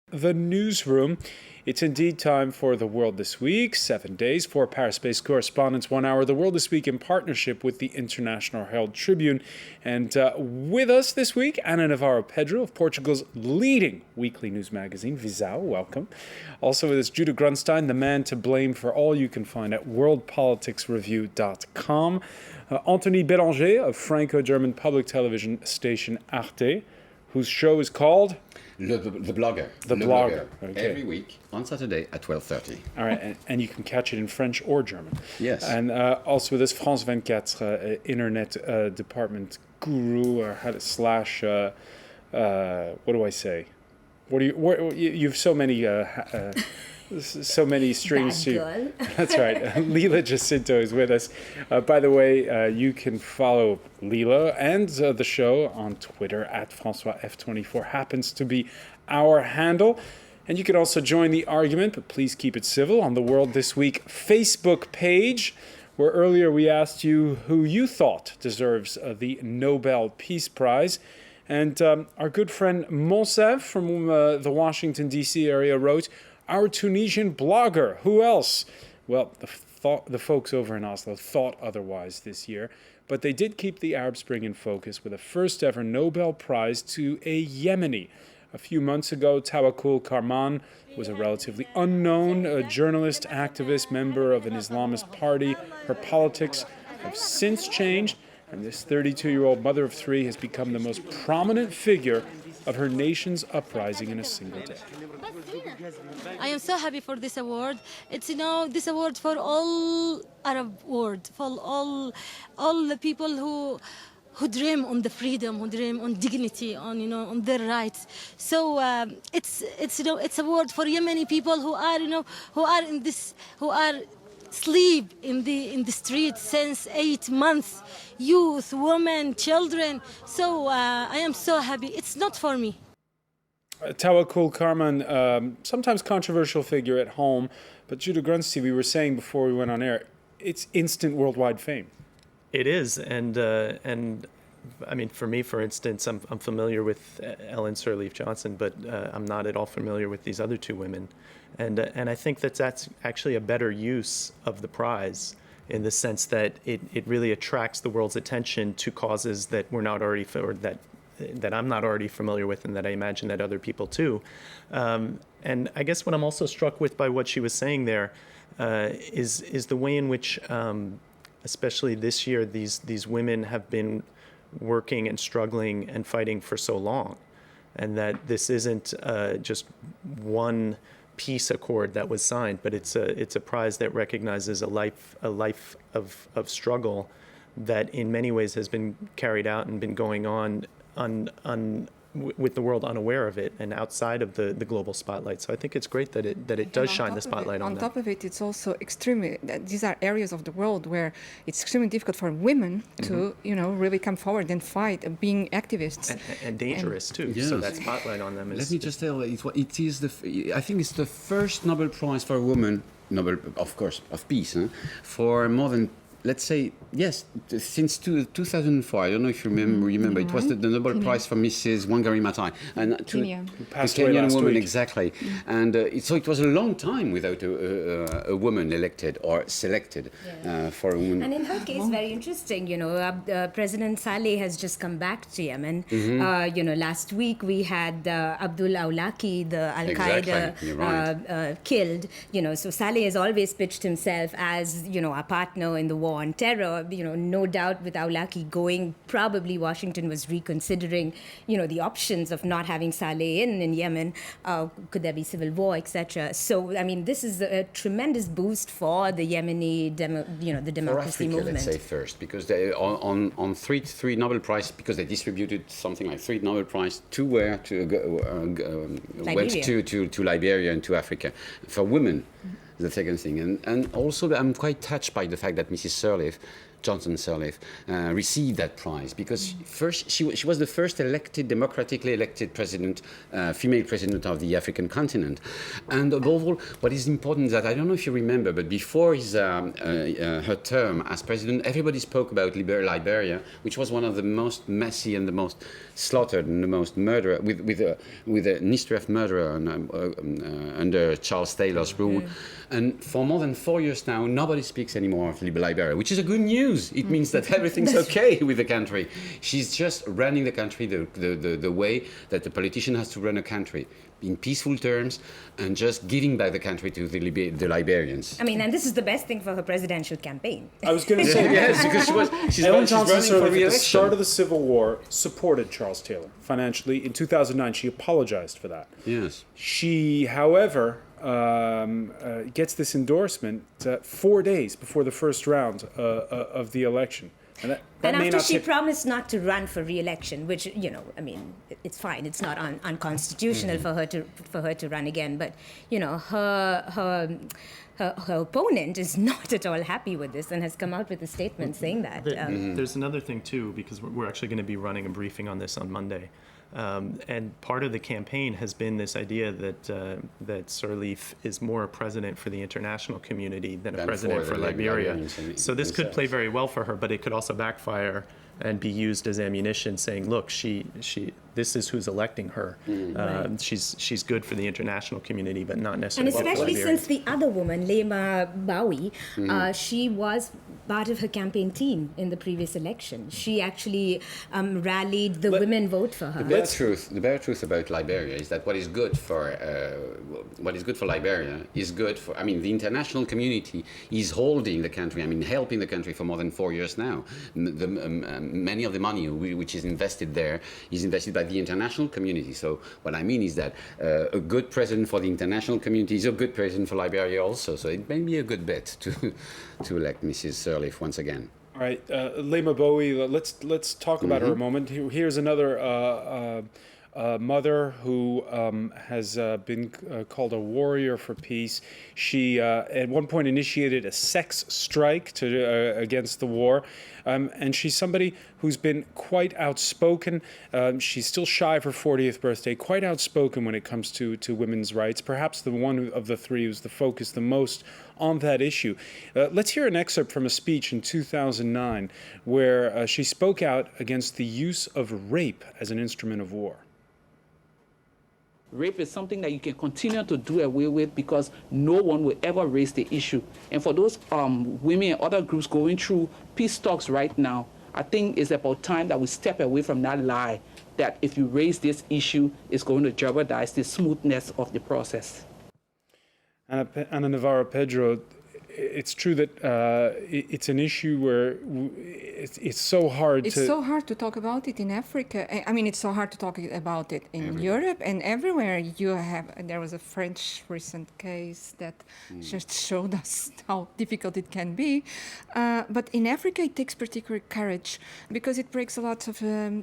The newsroom. It's indeed time for The World This Week. 7 days, 4 Paris-based correspondents, 1 hour. The World This Week in partnership with the International Herald Tribune. And with us this week, Ana Navarro Pedro of Portugal's leading weekly news magazine, Visão. Welcome. Also with us, Judah Grunstein, the man to blame for all you can find at worldpoliticsreview.com. Anthony Bélanger of Franco-German public television station Arte, whose show is called... The Blogger. The Blogger. Okay. Every week on Saturday at 12:30. All right, and you can catch it in French or German. Yes. And also with us, France 24 internet department guru, or how to slash, what do I say? You have so many strings to. That's right. Lila Jacinto is with us. By the way, you can follow Lila and the show on Twitter at François F24 happens to be our handle. And you can also join the argument, but please keep it civil, on the World This Week Facebook page, where earlier we asked you who you thought deserves the Nobel Peace Prize. And our good friend Monsef from the Washington, D.C. area wrote, "Our Tunisian blogger, who else?" Well, the folks over in Oslo thought otherwise this year, but they did keep the Arab Spring in focus with a first ever Nobel Prize to a Yemeni. A few months ago, Tawakkol Karman was a relatively unknown journalist, activist, member of an Islamist party. Her politics have since changed, and this 32-year-old mother of three has become the most prominent figure of her nation's uprising in a single day. I am so happy for this award. It's, this award for all Arab world, for all the people who dream on the freedom, who dream on dignity, on their rights. So it's a word for Yemeni people who are sleep in the streets since 8 months, youth, women, children. So I am so happy. It's not for me. Tawakkol Karman, sometimes controversial figure at home, but Judah Grunstein, we were saying before we went on air, it's instant worldwide fame. It is, and I mean, for me, for instance, I'm familiar with Ellen Sirleaf Johnson, but I'm not at all familiar with these other two women, and I think that's actually a better use of the prize, in the sense that it really attracts the world's attention to causes that we're not already, or that I'm not already familiar with, and that I imagine that other people too. And I guess what I'm also struck with by what she was saying there is the way in which, especially this year, these women have been working and struggling and fighting for so long, and that this isn't just one peace accord that was signed, but it's a prize that recognizes a life of struggle that in many ways has been carried out and been going on with the world unaware of it and outside of the global spotlight. So I think it's great that it does shine the spotlight on them. On top of it, it's also extremely, these are areas of the world where it's extremely difficult for women to, really come forward and fight, being activists. And dangerous too. Yes. So that spotlight on them is... Let me just tell you, I think it's the first Nobel Prize for a woman, Nobel, of course, of peace, for more than, let's say, yes, since 2004. I don't know if you remember. It was the Nobel Kenya. Prize for Mrs. Wangari Maathai. And Kenya. Passed the away Kenyan last woman, week. exactly. And so it was a long time without a woman elected or selected for a woman. And in her case, very interesting, President Saleh has just come back to Yemen. Last week we had Abdul Awlaki, the Al-Qaeda killed. So Saleh has always pitched himself as, a partner in the war on terror. No doubt with Awlaki going, probably Washington was reconsidering, the options of not having Saleh in Yemen. Could there be civil war, etc. So, I mean, this is a tremendous boost for the Yemeni, the democracy for Africa, movement. let's say first, because they on three Nobel Prize, because they distributed something like 3 Nobel Prize, 2 were went to Liberia and to Africa for women. The second thing, and also I'm quite touched by the fact that Mrs. Sirleaf Johnson Sirleaf, received that prize because first she was the first democratically elected president, female president of the African continent. And above all, what is important is that, I don't know if you remember, but before her term as president, everybody spoke about Liberia, which was one of the most messy and the most slaughtered and the most murder, with an history of murder under Charles Taylor's rule. And for more than 4 years now, nobody speaks anymore of Liberia, which is a good news. It means that everything's okay with the country. She's just running the country the way that the politician has to run a country, in peaceful terms, and just giving back the country to the Liberians. I mean, and this is the best thing for her presidential campaign. I was going to say, yes, because she's Ellen running Johnson for Sirleaf at the re-election. start of the Civil War supported Charles Taylor financially. In 2009, she apologized for that. Yes. She, however, gets this endorsement 4 days before the first round of the election. And after she promised not to run for re-election, which, you know, I mean, it's fine. It's not unconstitutional for her to run again. But, you know, her opponent is not at all happy with this and has come out with a statement saying that. There's another thing too, because we're actually going to be running a briefing on this on Monday. And part of the campaign has been this idea that Sirleaf is more a president for the international community than a president for Liberia. So this could play very well for her, but it could also backfire and be used as ammunition, saying, "Look, this is who's electing her. She's good for the international community, but not necessarily." And especially for Liberia. since the other woman, Lema Bowie, she was part of her campaign team in the previous election. She actually rallied the women vote for her. The bare truth about Liberia is that what is good for Liberia is good for. I mean, the international community is holding the country. I mean, helping the country for more than 4 years now. Many of the money which is invested there is invested by the international community. So what I mean is that a good president for the international community is a good president for Liberia also. So it may be a good bet to elect Mrs. Sirleaf once again. All right, Lema Bowie, let's talk about her a moment. Here's another mother who has been called a warrior for peace. She at one point initiated a sex strike against the war, and she's somebody who's been quite outspoken. She's still shy of her 40th birthday, quite outspoken when it comes to women's rights, perhaps the one of the three who's focused the most on that issue. Let's hear an excerpt from a speech in 2009 where she spoke out against the use of rape as an instrument of war. Rape is something that you can continue to do away with because no one will ever raise the issue. And for those women and other groups going through peace talks right now, I think it's about time that we step away from that lie that if you raise this issue, it's going to jeopardize the smoothness of the process. Ana Navarro-Pedro, it's true that it's an issue where it's so hard It's so hard to talk about it in Africa. I mean, it's so hard to talk about it in Europe and everywhere. There was a French recent case that just showed us how difficult it can be. But in Africa, it takes particular courage because it breaks a lot of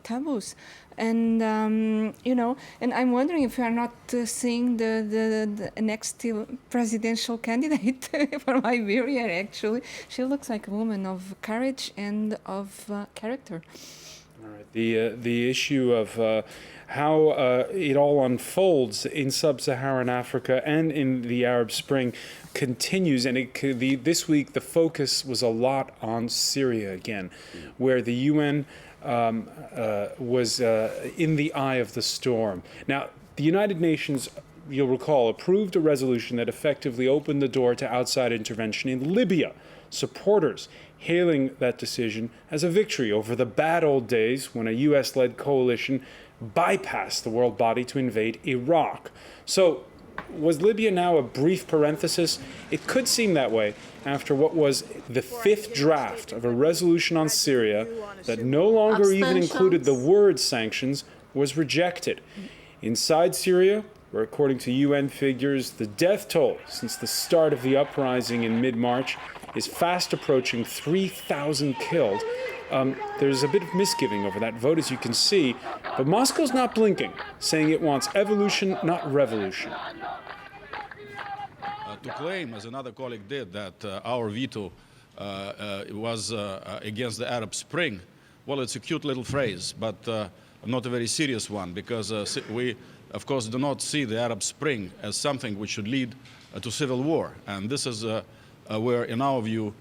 taboos. And, you know, and I'm wondering if we are not seeing the next presidential candidate for Liberia, actually. She looks like a woman of courage and of character. All right. The issue of how it all unfolds in sub-Saharan Africa and in the Arab Spring continues, and this week the focus was a lot on Syria again, where the UN was in the eye of the storm. Now, the United Nations, you'll recall, approved a resolution that effectively opened the door to outside intervention in Libya. Supporters hailing that decision as a victory over the bad old days when a US-led coalition bypassed the world body to invade Iraq. So, was Libya now a brief parenthesis? It could seem that way after what was the fifth draft of a resolution on Syria that no longer even included the word sanctions was rejected. Inside Syria, where according to UN figures, the death toll since the start of the uprising in mid-March is fast approaching 3,000 killed. There's a bit of misgiving over that vote, as you can see, but Moscow's not blinking, saying it wants evolution, not revolution. To claim, as another colleague did, that our veto was against the Arab Spring. Well, it's a cute little phrase, but not a very serious one, because we, of course, do not see the Arab Spring as something which should lead to civil war. And this is where, in our view,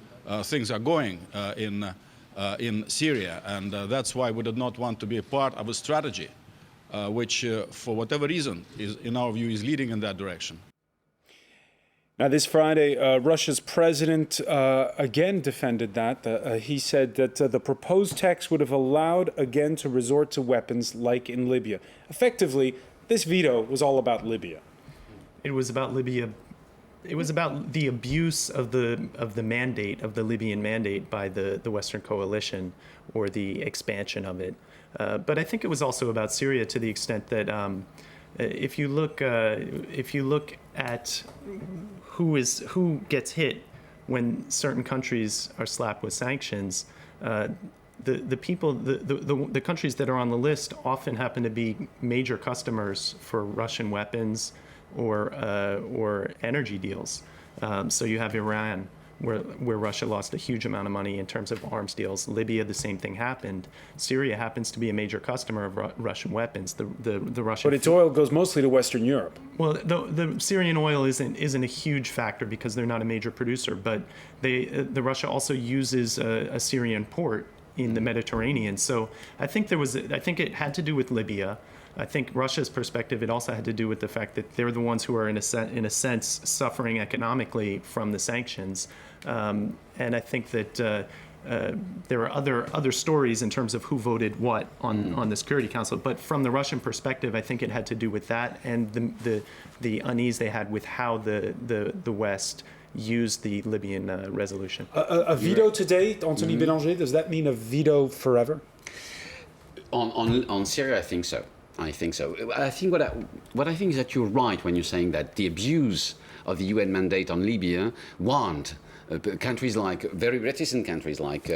things are going in Syria. And that's why we did not want to be a part of a strategy which, for whatever reason, in our view, is leading in that direction. Now, this Friday, Russia's president again defended that. He said that the proposed text would have allowed again to resort to weapons like in Libya. Effectively, this veto was all about Libya. It was about Libya. It was about the abuse of the mandate, of the Libyan mandate, by the Western coalition, or the expansion of it. But I think it was also about Syria, to the extent that if you look at who gets hit when certain countries are slapped with sanctions, the countries that are on the list often happen to be major customers for Russian weapons or energy deals. So you have Iran, where Russia lost a huge amount of money in terms of arms deals. Libya, the same thing happened. Syria happens to be a major customer of Russian weapons. The Russian. But its oil goes mostly to Western Europe. Well, the Syrian oil isn't a huge factor because they're not a major producer. But the Russia also uses a Syrian port in the Mediterranean. So I think it had to do with Libya. I think Russia's perspective, it also had to do with the fact that they're the ones who are in a sense suffering economically from the sanctions. And I think that there are other stories in terms of who voted what on the Security Council. But from the Russian perspective, I think it had to do with that and the unease they had with how the West used the Libyan resolution. A veto today, Anthony Bélanger, does that mean a veto forever? On Syria, I think so. I think so. I think what I think is that you're right when you're saying that the abuse of the UN mandate on Libya warned countries like very reticent countries like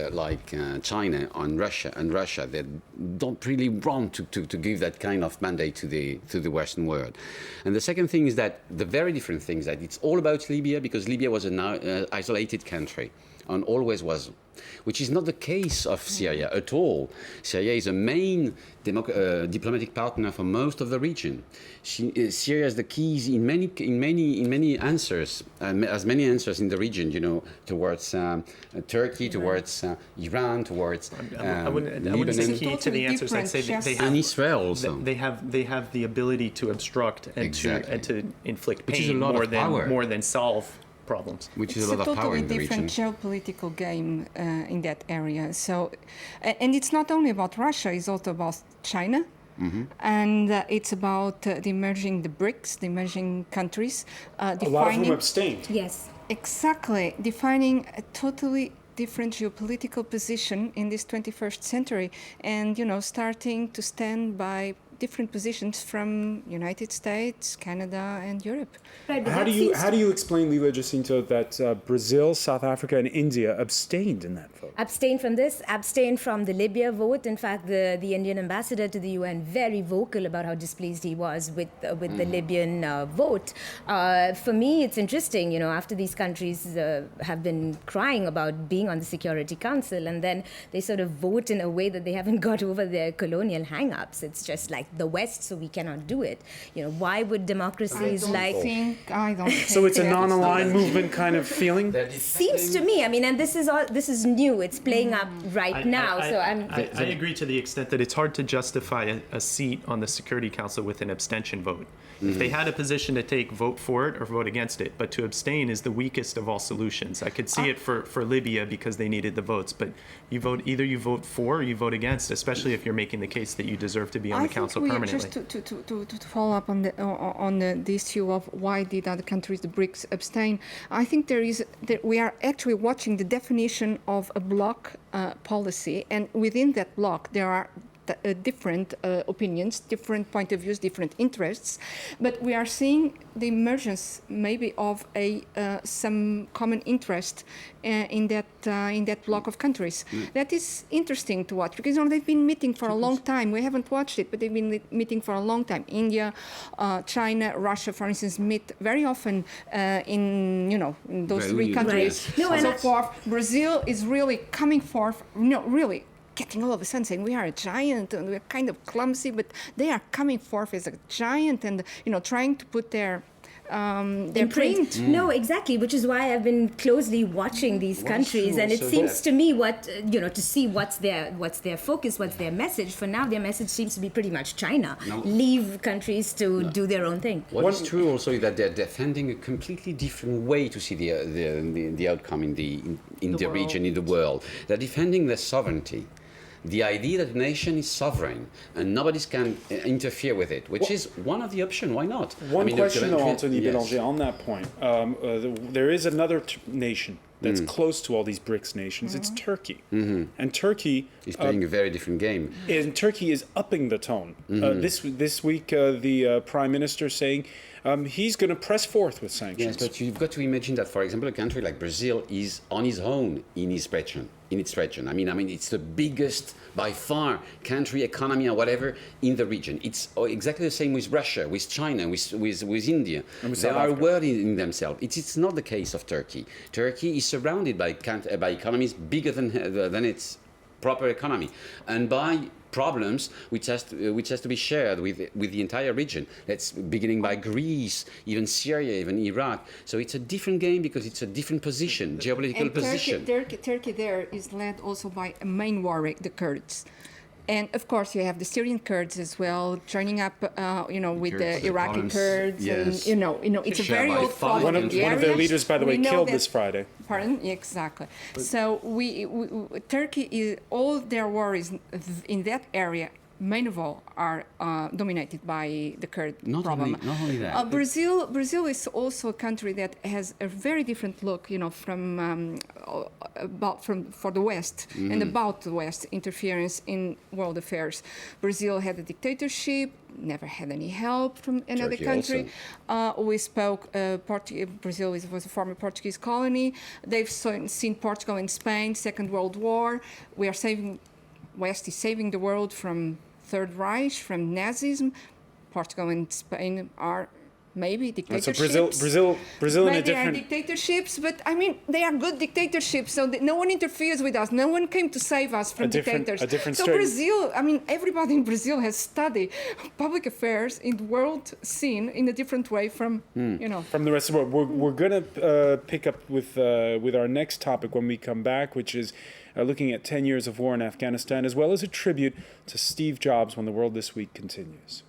China and Russia that don't really want to give that kind of mandate to the Western world. And the second thing is that the very different thing is that it's all about Libya, because Libya was an isolated country and always was, which is not the case of Syria at all. Syria is a main diplomatic partner for most of the region. Syria has the keys in many answers, as many answers in the region. You know, towards Turkey, towards Iran, towards I wouldn't say key to the answers. I'd say they have, and Israel also. They have the ability to obstruct and to inflict pain more than solve problems. Which is a lot of power in the region. It's a totally different geopolitical game in that area. So, and it's not only about Russia; it's also about China, and it's about the emerging countries. A lot of whom abstained. Yes. Exactly, defining a totally different geopolitical position in this 21st century, and starting to stand by different positions from United States, Canada, and Europe. Right, How do you explain, Lila Jacinto, that Brazil, South Africa, and India abstained in that vote? Abstain from this, abstain from the Libya vote. In fact, the Indian ambassador to the UN very vocal about how displeased he was with the Libyan vote. For me, it's interesting, after these countries have been crying about being on the Security Council, and then they sort of vote in a way that they haven't got over their colonial hang-ups. It's just like the West, so we cannot do it. Why would democracies I don't think So it's a non-aligned movement kind of feeling? Seems to me. I mean, and this is new. It's playing up right now. I agree to the extent that it's hard to justify a seat on the Security Council with an abstention vote. If they had a position to take, vote for it or vote against it. But to abstain is the weakest of all solutions. I could see it for Libya because they needed the vote. But either you vote for or you vote against, especially if you're making the case that you deserve to be on the council permanently. Just to follow up on the issue of why did other countries, the BRICS, abstain, I think we are actually watching the definition of a bloc policy, and within that bloc there are different opinions, different point of views, different interests, but we are seeing the emergence maybe of some common interest in that bloc of countries. That is interesting to watch because they've been meeting for a long time. We haven't watched it, but they've been meeting for a long time. India, China, Russia, for instance, meet very often in those three countries. Right. No, and so and forth. Brazil is really coming forth, really getting all of a sudden saying we are a giant and we're kind of clumsy, but they are coming forth as a giant and trying to put their print. No, exactly, which is why I've been closely watching these countries, and it seems to me to see what's their focus, what's their message. For now, their message seems to be pretty much China. Leave countries to do their own thing. What is true also is that they're defending a completely different way to see the outcome in the region, in the world. They're defending their sovereignty. The idea that the nation is sovereign and nobody can interfere with it, which is one of the options. Why not? One question, though, Anthony Bélanger, on that point. There is another nation that's close to all these BRICS nations. It's Turkey. And Turkey is playing a very different game. And Turkey is upping the tone. This week, the Prime Minister saying he's going to press forth with sanctions. Yes, but you've got to imagine that, for example, a country like Brazil is on its own in its region. I mean, it's the biggest, by far, country, economy, or whatever in the region. It's exactly the same with Russia, with China, with India. They are a world in themselves. It's not the case of Turkey. Turkey is surrounded by economies bigger than its proper economy, and by problems which has to be shared with the entire region. That's beginning by Greece, even Syria, even Iraq. So it's a different game because it's a different position, geopolitical position. Turkey there is led also by a main warrior, the Kurds. And of course, you have the Syrian Kurds as well, joining up, with the Iraqi Kurds. Yes. And, it's a very old problem. One of their leaders, by the way, killed this Friday. Pardon? Exactly. So Turkey is all their wars in that area. Main of all are dominated by the Kurd problem. Not only that. Brazil is also a country that has a very different look, for the West and about the West interference in world affairs. Brazil had a dictatorship, never had any help from another country. We spoke, Brazil was a former Portuguese colony. They've seen Portugal and Spain, Second World War. West is saving the world from Third Reich, from Nazism. Portugal and Spain are maybe dictatorships. So Brazil in a different... They are dictatorships, but I mean, they are good dictatorships, so no one interferes with us. No one came to save us from dictators. So Brazil, I mean, everybody in Brazil has studied public affairs in the world scene in a different way from, From the rest of the world. We're going to pick up with our next topic when we come back, which is looking at 10 years of war in Afghanistan, as well as a tribute to Steve Jobs when the World This Week continues.